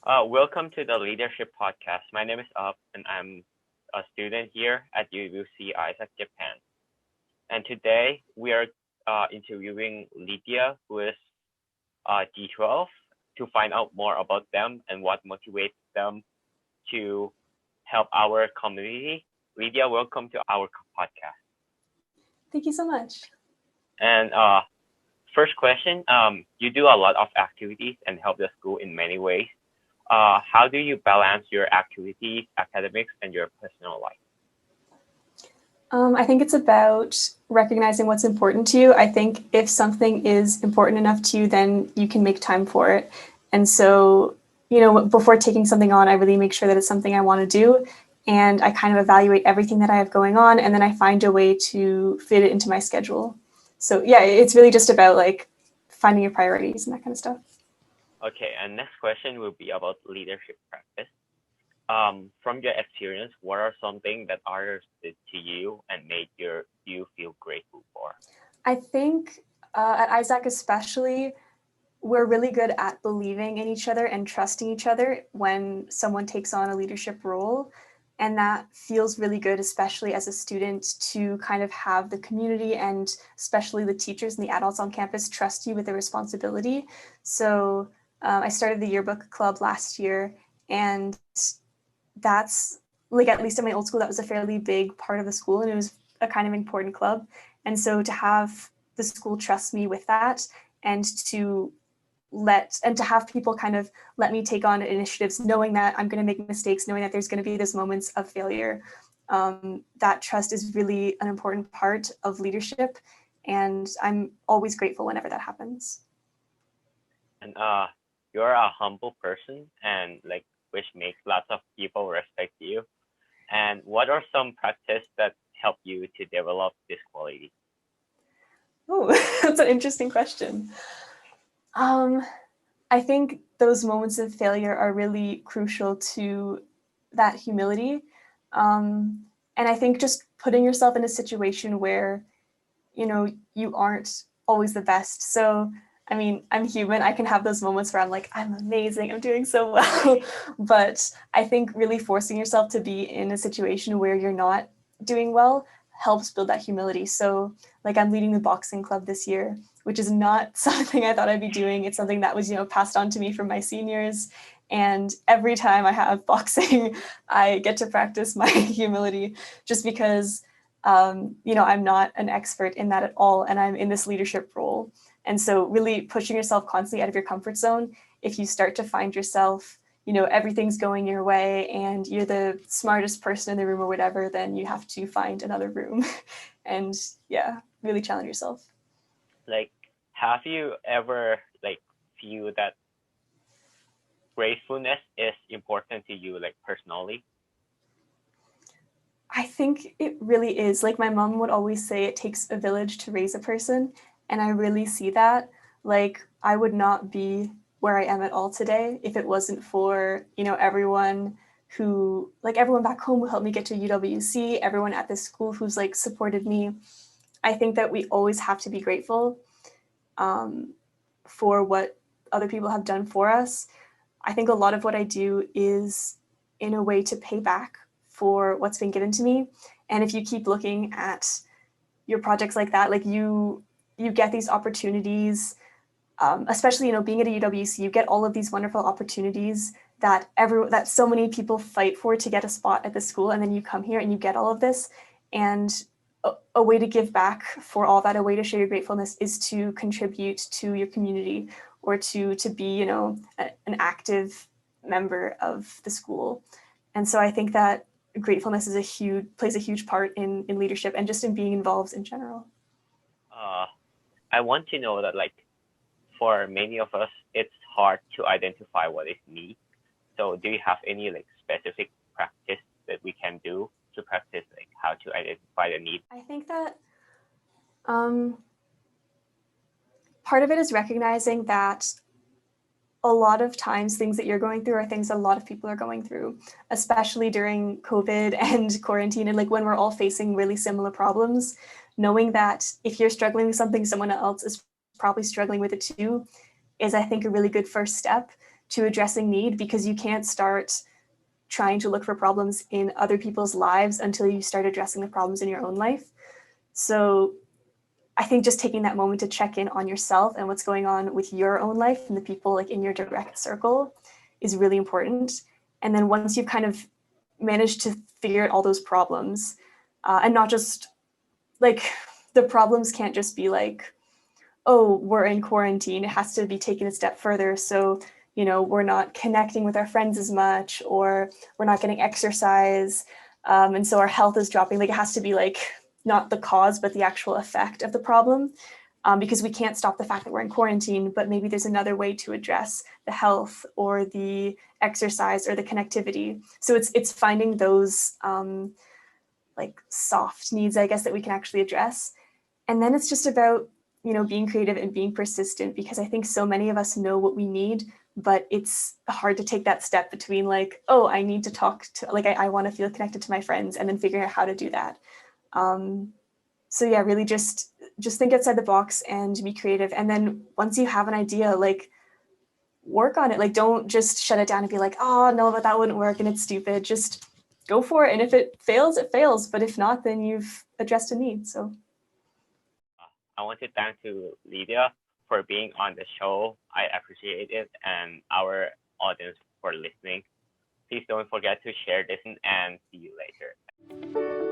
Welcome to the Leadership Podcast. My name is Up, and I'm a student here at UWC ISAK, Japan. And today we are interviewing Lydia, who is D12, to find out more about them and what motivates them to help our community. Lydia, welcome to our podcast. Thank you so much. And first question, you do a lot of activities and help the school in many ways. How do you balance your activities, academics, and your personal life? I think it's about recognizing what's important to you. I think if something is important enough to you, then you can make time for it. And so, before taking something on, I really make sure that it's something I want to do. And I kind of evaluate everything that I have going on, and then I find a way to fit it into my schedule. So yeah, it's really just about finding your priorities and that kind of stuff. Okay, and next question will be about leadership practice. From your experience, what are something that others did to you and made you feel grateful for? I think at ISAK especially, we're really good at believing in each other and trusting each other when someone takes on a leadership role. And that feels really good, especially as a student, to kind of have the community and especially the teachers and the adults on campus trust you with the responsibility. So I started the yearbook club last year, and that's at least in my old school, that was a fairly big part of the school, and it was a kind of important club. And so to have the school trust me with that, and to have people kind of let me take on initiatives, knowing that I'm going to make mistakes, knowing that there's going to be those moments of failure. That trust is really an important part of leadership, and I'm always grateful whenever that happens. And you're a humble person, and which makes lots of people respect you. And what are some practices that help you to develop this quality? Oh, that's an interesting question. I think those moments of failure are really crucial to that humility. And I think just putting yourself in a situation where, you aren't always the best. So, I mean, I'm human. I can have those moments where I'm like, I'm amazing, I'm doing so well. But I think really forcing yourself to be in a situation where you're not doing well helps build that humility. So I'm leading the boxing club this year, which is not something I thought I'd be doing. It's something that was, passed on to me from my seniors. And every time I have boxing, I get to practice my humility just because, I'm not an expert in that at all. And I'm in this leadership role. And so really pushing yourself constantly out of your comfort zone, if you start to find yourself, everything's going your way and you're the smartest person in the room or whatever, then you have to find another room and really challenge yourself. Have you ever feel that gracefulness is important to you personally? I think it really is. My mom would always say, it takes a village to raise a person. And I really see that. I would not be where I am at all today if it wasn't for, everyone who, everyone back home who helped me get to UWC, everyone at this school who's supported me. I think that we always have to be grateful for what other people have done for us. I think a lot of what I do is in a way to pay back for what's been given to me. And if you keep looking at your projects like that, you get these opportunities, especially, being at a UWC, you get all of these wonderful opportunities that so many people fight for to get a spot at the school. And then you come here and you get all of this. And a way to give back for all that, a way to show your gratefulness is to contribute to your community or to be, an active member of the school. And so I think that gratefulness plays a huge part in leadership and just in being involved in general. I want to know that for many of us, it's hard to identify what is need. So do you have any specific practice that we can do to practice how to identify the need? I think that part of it is recognizing that a lot of times things that you're going through are things that a lot of people are going through, especially during COVID and quarantine, and when we're all facing really similar problems. Knowing that if you're struggling with something, someone else is probably struggling with it too, is I think a really good first step to addressing need, because you can't start trying to look for problems in other people's lives until you start addressing the problems in your own life. So I think just taking that moment to check in on yourself and what's going on with your own life and the people like in your direct circle is really important. And then once you've kind of managed to figure out all those problems, and not just like, the problems can't just be like, oh, we're in quarantine. It has to be taken a step further. So, you know, we're not connecting with our friends as much, or we're not getting exercise. And so our health is dropping. Like, it has to be like not the cause, but the actual effect of the problem. Because we can't stop the fact that we're in quarantine, but maybe there's another way to address the health or the exercise or the connectivity. So it's finding those like soft needs, I guess, that we can actually address. And then it's just about, you know, being creative and being persistent, because I think so many of us know what we need, but it's hard to take that step between like, oh, I need to talk to, like, I want to feel connected to my friends, and then figuring out how to do that. So yeah, really just think outside the box and be creative. And then once you have an idea, like, work on it. Like, don't just shut it down and be like, oh no, but that wouldn't work and it's stupid. Just go for it. And if it fails, it fails. But if not, then you've addressed a need. So I want to thank to Lydia for being on the show. I appreciate it, and our audience for listening. Please don't forget to share this, and see you later.